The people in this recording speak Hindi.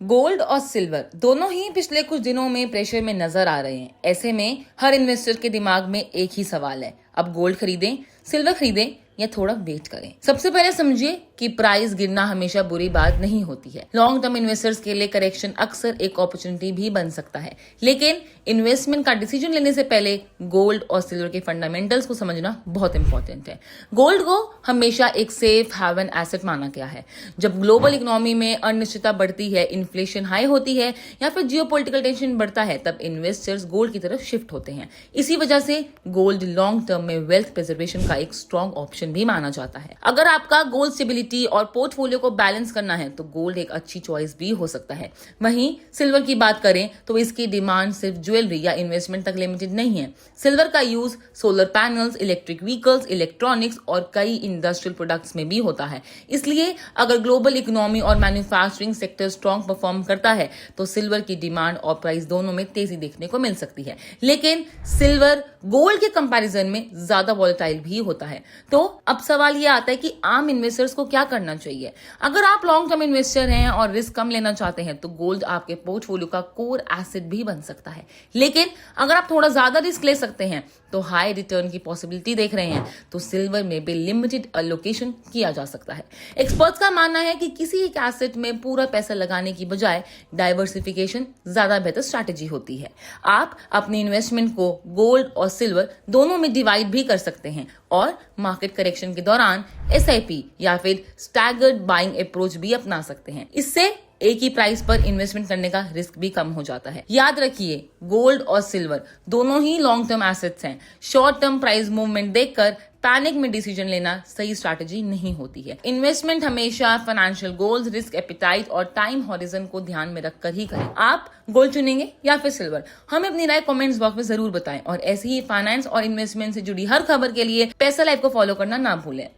गोल्ड और सिल्वर दोनों ही पिछले कुछ दिनों में प्रेशर में नजर आ रहे हैं। ऐसे में हर इन्वेस्टर के दिमाग में एक ही सवाल है, अब गोल्ड खरीदें, सिल्वर खरीदें या थोड़ा वेट करें। सबसे पहले समझिए कि प्राइस गिरना हमेशा बुरी बात नहीं होती है। लॉन्ग टर्म इन्वेस्टर्स के लिए करेक्शन अक्सर एक अपॉर्चुनिटी भी बन सकता है, लेकिन इन्वेस्टमेंट का डिसीजन लेने से पहले गोल्ड और सिल्वर के फंडामेंटल्स को समझना बहुत इंपॉर्टेंट है। गोल्ड को हमेशा एक सेफ हैवन एसेट माना गया है। जब ग्लोबल इकोनॉमी में अनिश्चितता बढ़ती है, इन्फ्लेशन हाई होती है या फिर जियोपॉलिटिकल टेंशन बढ़ता है, तब इन्वेस्टर्स गोल्ड की तरफ शिफ्ट होते हैं। इसी वजह से गोल्ड लॉन्ग टर्म में वेल्थ प्रिजर्वेशन का एक स्ट्रॉन्ग ऑप्शन भी माना जाता है। अगर आपका गोल स्टेबिलिटी और पोर्टफोलियो को बैलेंस करना है तो गोल्ड एक अच्छी चॉइस भी हो सकता है। वहीं सिल्वर की बात करें तो इसकी डिमांड सिर्फ ज्वेलरी या इन्वेस्टमेंट तक लिमिटेड नहीं है। सिल्वर का use solar panels, electric vehicles, electronics और कई इंडस्ट्रियल प्रोडक्ट्स में भी होता है। इसलिए अगर ग्लोबल इकोनॉमी और मैन्युफैक्चरिंग सेक्टर स्ट्रॉन्ग परफॉर्म करता है तो सिल्वर की डिमांड और प्राइस दोनों में तेजी देखने को मिल सकती है। लेकिन सिल्वर गोल्ड के कंपैरिजन में ज्यादा वॉलेटाइल भी होता है। तो अब सवाल यह आता है कि आम इन्वेस्टर्स को क्या करना चाहिए। अगर आप लॉन्ग टर्म इन्वेस्टर हैं और रिस्क कम लेना चाहते हैं तो गोल्ड आपके पोर्टफोलियो का कोर एसेट भी बन सकता है। लेकिन अगर आप थोड़ा ज्यादा रिस्क ले सकते हैं तो हाई रिटर्न की पॉसिबिलिटी देख रहे हैं तो सिल्वर में भी लिमिटेड एलोकेशन किया जा सकता है। एक्सपर्ट्स का मानना है कि किसी एक एसेट में पूरा पैसा लगाने की बजाय डाइवर्सिफिकेशन ज्यादा बेहतर स्ट्रैटेजी होती है। आप अपनी इन्वेस्टमेंट को गोल्ड और सिल्वर दोनों में डिवाइड भी कर सकते हैं और मार्केट करेक्शन के दौरान एसआईपी या फिर स्टैगर्ड बाइंग अप्रोच भी अपना सकते हैं। इससे एक ही प्राइस पर इन्वेस्टमेंट करने का रिस्क भी कम हो जाता है। याद रखिए, गोल्ड और सिल्वर दोनों ही लॉन्ग टर्म एसेट्स हैं। शॉर्ट टर्म प्राइस मूवमेंट देखकर पैनिक में डिसीजन लेना सही स्ट्रैटेजी नहीं होती है। इन्वेस्टमेंट हमेशा फाइनेंशियल गोल्स, रिस्क एपिटाइट और टाइम हॉरिजन को ध्यान में रखकर ही करें। आप गोल्ड चुनेंगे या फिर सिल्वर? हमें अपनी राय कमेंट्स बॉक्स में जरूर बताएं और ऐसी ही फाइनेंस और इन्वेस्टमेंट से जुड़ी हर खबर के लिए पैसा लाइव को फॉलो करना ना भूलें।